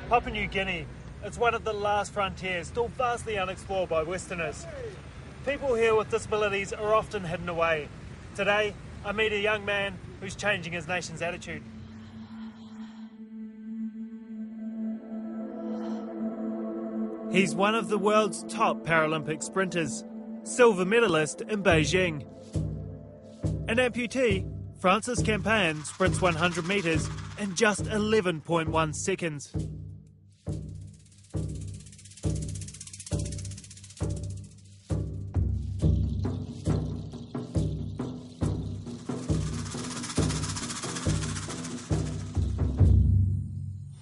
Papua New Guinea is one of the last frontiers still vastly unexplored by Westerners. People here with disabilities are often hidden away. Today, I meet a young man who's changing his nation's attitude. He's one of the world's top Paralympic sprinters, silver medalist in Beijing. An amputee, Francis Kampoan sprints 100 metres in just 11.1 seconds.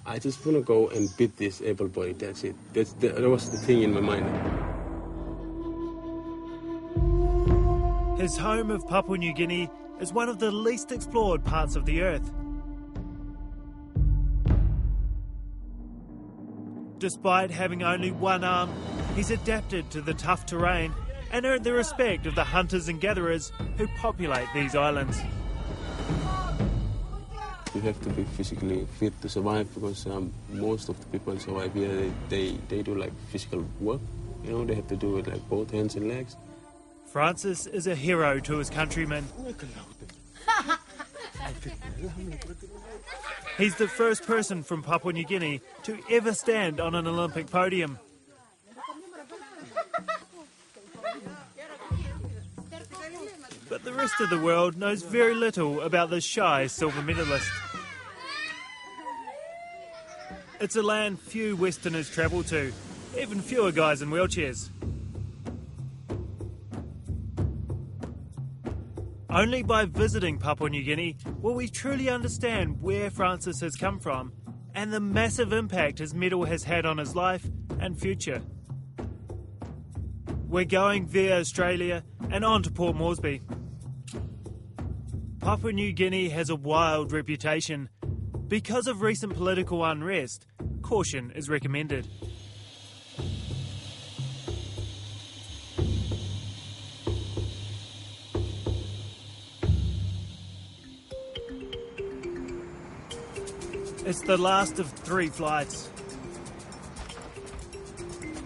I just want to go and beat this able body, that's it. That was the thing in my mind. His home of Papua New Guinea is one of the least explored parts of the earth. Despite having only one arm, he's adapted to the tough terrain and earned the respect of the hunters and gatherers who populate these islands. You have to be physically fit to survive because most of the people survive here, they do like physical work. You know, they have to do it like both hands and legs. Francis is a hero to his countrymen. He's the first person from Papua New Guinea to ever stand on an Olympic podium. But the rest of the world knows very little about this shy silver medalist. It's a land few Westerners travel to, even fewer guys in wheelchairs. Only by visiting Papua New Guinea will we truly understand where Francis has come from and the massive impact his medal has had on his life and future. We're going via Australia and on to Port Moresby. Papua New Guinea has a wild reputation. Because of recent political unrest, caution is recommended. It's the last of 3 flights.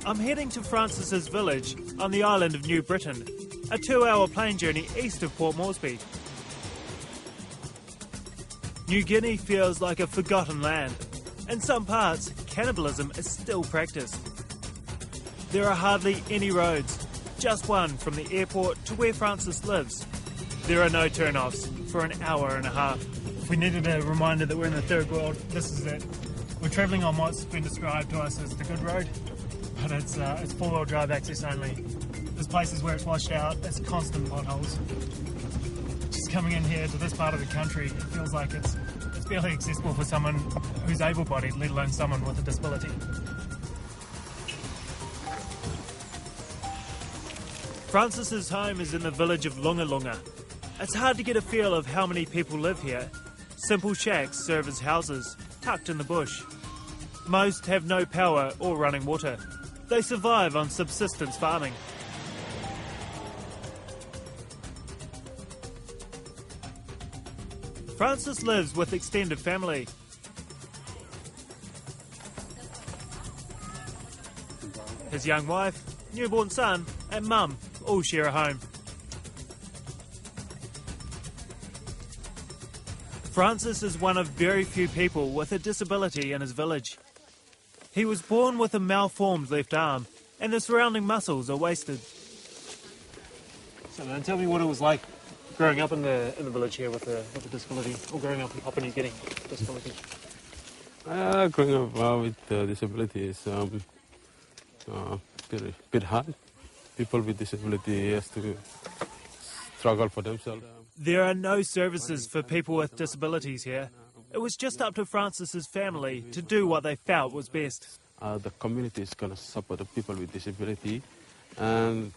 I'm heading to Francis's village on the island of New Britain, a 2-hour plane journey east of Port Moresby. New Guinea feels like a forgotten land. In some parts, cannibalism is still practiced. There are hardly any roads, just one from the airport to where Francis lives. There are no turn-offs for an hour and a half. If we needed a reminder that we're in the third world, this is it. We're travelling on what's been described to us as the good road, but it's 4-wheel drive access only. There's places where it's washed out, there's constant potholes. Just coming in here to this part of the country, it feels like it's barely accessible for someone who's able-bodied, let alone someone with a disability. Francis's home is in the village of Lunga Lunga. It's hard to get a feel of how many people live here. Simple shacks serve as houses, tucked in the bush. Most have no power or running water. They survive on subsistence farming. Francis lives with extended family. His young wife, newborn son and mum all share a home. Francis is one of very few people with a disability in his village. He was born with a malformed left arm and the surrounding muscles are wasted. So then tell me what it was like growing up in the village here with a disability, or growing up in Papua New Guinea with disability. Growing up with disability is bit hard. People with disability has to struggle for themselves. There are no services for people with disabilities here. It was just up to Francis's family to do what they felt was best. The community is going to support the people with disability, and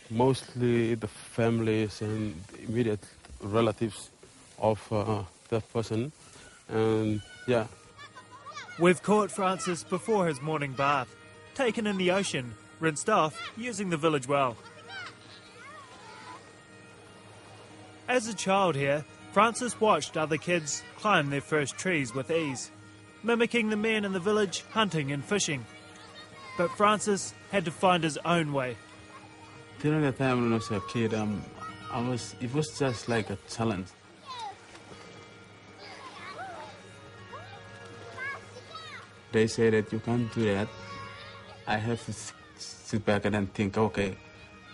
mostly the families and immediate relatives of that person. And yeah. We've caught Francis before his morning bath, taken in the ocean, rinsed off using the village well. As a child here, Francis watched other kids climb their first trees with ease. mimicking the men in the village hunting and fishing. But Francis had to find his own way. During the time when I was a kid, it was just like a challenge. They say that you can't do that. I have to sit back and then think, okay,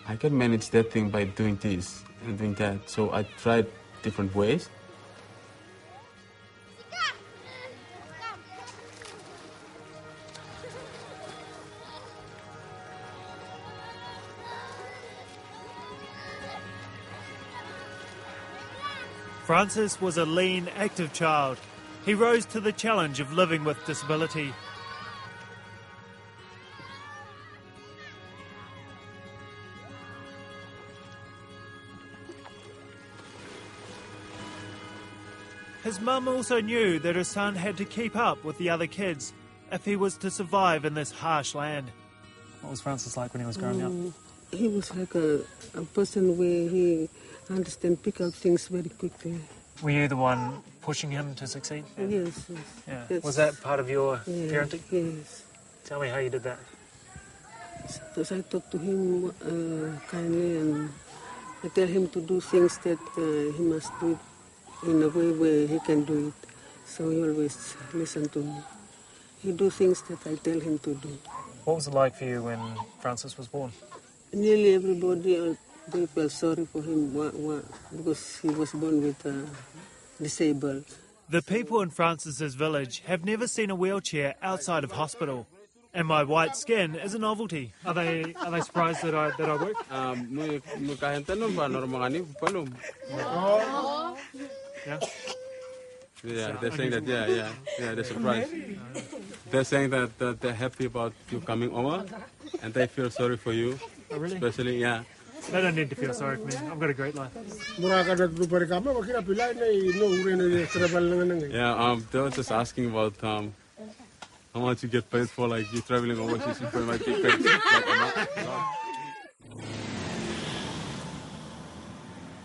I can manage that thing by doing this and doing that. So I tried different ways. Francis was a lean, active child. He rose to the challenge of living with disability. His mum also knew that her son had to keep up with the other kids if he was to survive in this harsh land. What was Francis like when he was growing up? He was like a person where he pick up things very quickly. Were you the one pushing him to succeed? Yes. Yeah. Was that part of your parenting? Yes. Tell me how you did that. Because I talk to him kindly and I tell him to do things that he must do it in a way where he can do it. So he always listen to me. He do things that I tell him to do. What was it like for you when Francis was born? Nearly everybody, they felt sorry for him because he was born with disabled. The people in Francis's village have never seen a wheelchair outside of hospital, and my white skin is a novelty. Are they surprised that I work? Yeah. Yeah, they're saying that, they're surprised. They're saying that they're happy about you coming over and they feel sorry for you. Oh, really? Especially, yeah. They don't need to feel sorry for me. I've got a great life. Yeah, they were just asking about how much you get paid for, like, you traveling overseas, you might get paid.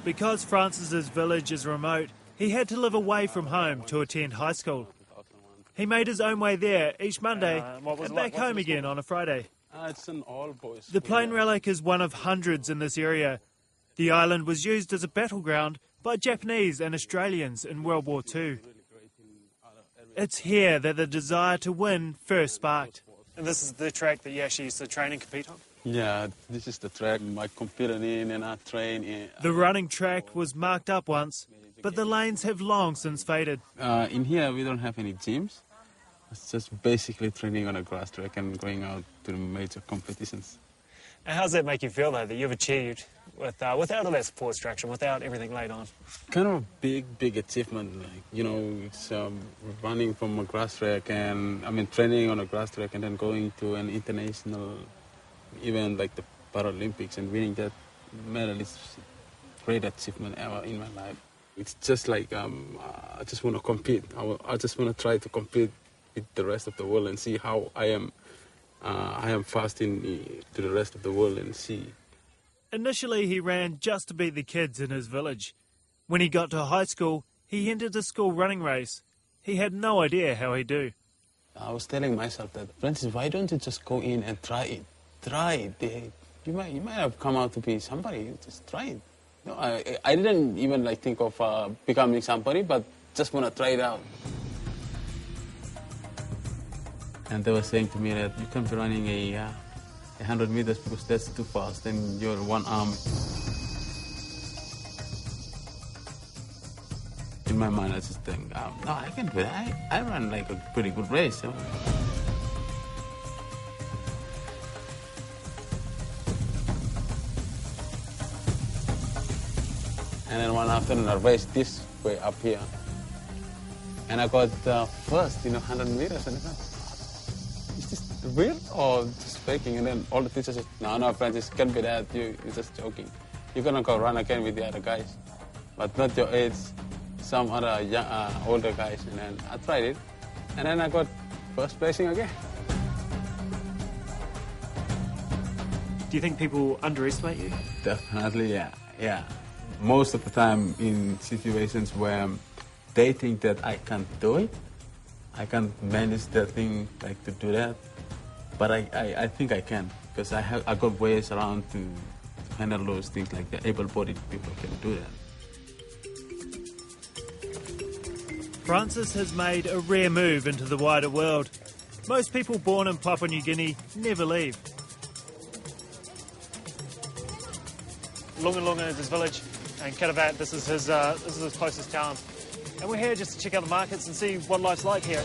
Because Francis's village is remote, he had to live away from home to attend high school. He made his own way there each Monday and back home again on a Friday. It's an all-boys school. The Plain Relic is one of hundreds in this area. The island was used as a battleground by Japanese and Australians in World War II. It's here that the desire to win first sparked. And this is the track that you actually used to train and compete on? Yeah, this is the track I competed in and I train in. The running track was marked up once, but the lanes have long since faded. In here, we don't have any gyms. It's just basically training on a grass track and going out to the major competitions. And how does that make you feel, though, that you've achieved without all that support structure, without everything laid on? Kind of a big achievement. Like, you know, it's running from a grass track and, training on a grass track and then going to an international event like the Paralympics and winning that medal is a great achievement ever in my life. It's just like, I just want to compete. I just want to try to compete with the rest of the world and see how I am fast to the rest of the world and see. Initially, he ran just to beat the kids in his village. When he got to high school, he entered a school running race. He had no idea how he'd do. I was telling myself that, Francis, why don't you just go in and try it? Try it. You might have come out to be somebody. Just try it. No, I didn't even think of becoming somebody, but just want to try it out. And they were saying to me that you can't be running 100 meters because that's too fast and you're one arm. In my mind, I just think, no, I can do it. I run like a pretty good race. You know? And then one afternoon, I raced this way up here. And I got first, 100 meters. And I thought, is this real or just faking? And then all the teachers said, no, Francis, can't be that. You're just joking. You're going to go run again with the other guys. But not your age, some other young, older guys. And then I tried it. And then I got first placing again. Do you think people underestimate you? Definitely, yeah. Most of the time in situations where they think that I can't do it, I can't manage the thing like to do that, but I think I can, because I got ways around to handle those things like the able-bodied people can do that. Francis has made a rare move into the wider world. Most people born in Papua New Guinea never leave. Lunga Lunga is his village, and Katavat, this is his closest town. And we're here just to check out the markets and see what life's like here.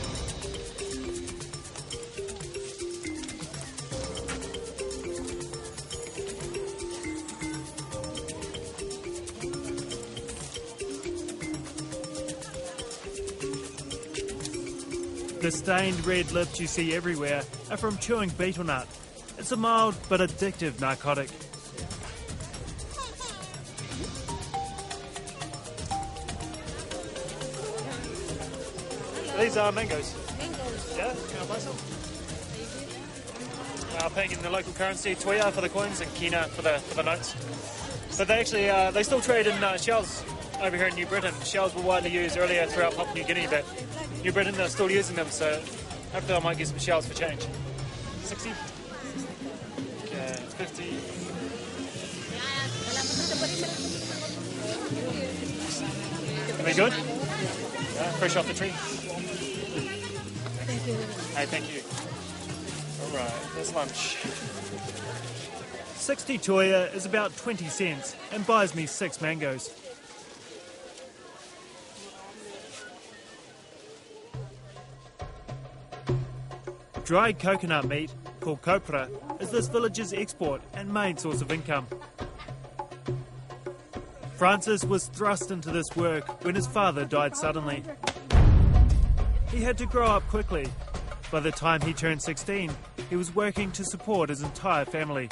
The stained red lips you see everywhere are from chewing betel nut. It's a mild but addictive narcotic. These are mangoes. Mangoes. Yeah, can I buy some? Paying in the local currency, Tuia for the coins and Kina for the notes. But they actually they still trade in shells over here in New Britain. Shells were widely used earlier throughout Papua New Guinea, but New Britain are still using them, so hopefully I might get some shells for change. 60? Okay, 50. Are they good? Yeah, fresh off the tree. Thank you. Hey, thank you. All right, there's lunch. 60 toya is about 20 cents and buys me 6 mangoes. Dried coconut meat, called copra, is this village's export and main source of income. Francis was thrust into this work when his father died suddenly. He had to grow up quickly. By the time he turned 16, he was working to support his entire family.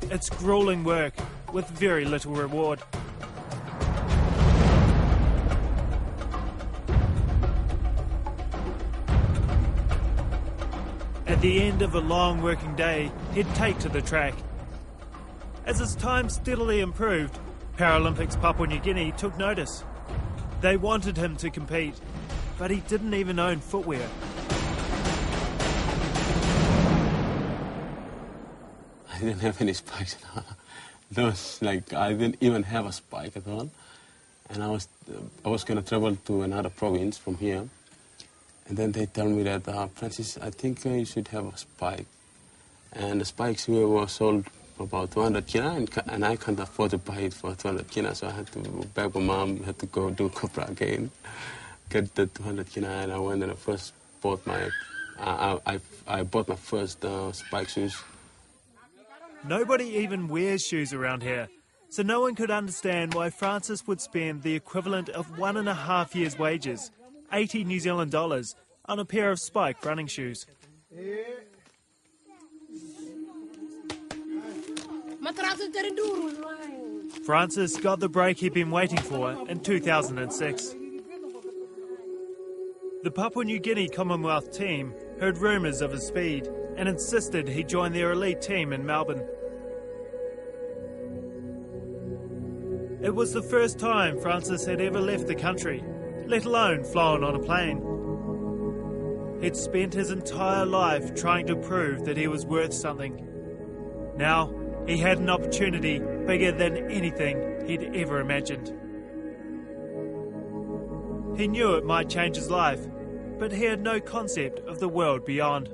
It's grueling work with very little reward. At the end of a long working day, he'd take to the track. As his time steadily improved, Paralympics Papua New Guinea took notice. They wanted him to compete, but he didn't even own footwear. I didn't have any spikes. I didn't even have a spike at all. And I was going to travel to another province from here. And then they tell me that, Francis, I think you should have a spike. And the spikes were sold for about 200 kina, and I can't afford to buy it for 200 kina, so I had to beg my mom, had to go do copra again, get the 200 kina, and I went and I first bought my, I bought my first spike shoes. Nobody even wears shoes around here, so no one could understand why Francis would spend the equivalent of 1.5 years' wages, 80 New Zealand dollars, on a pair of spike running shoes. Francis got the break he'd been waiting for in 2006. The Papua New Guinea Commonwealth team heard rumours of his speed and insisted he join their elite team in Melbourne. It was the first time Francis had ever left the country, let alone flown on a plane. He'd spent his entire life trying to prove that he was worth something. Now, he had an opportunity bigger than anything he'd ever imagined. He knew it might change his life, but he had no concept of the world beyond.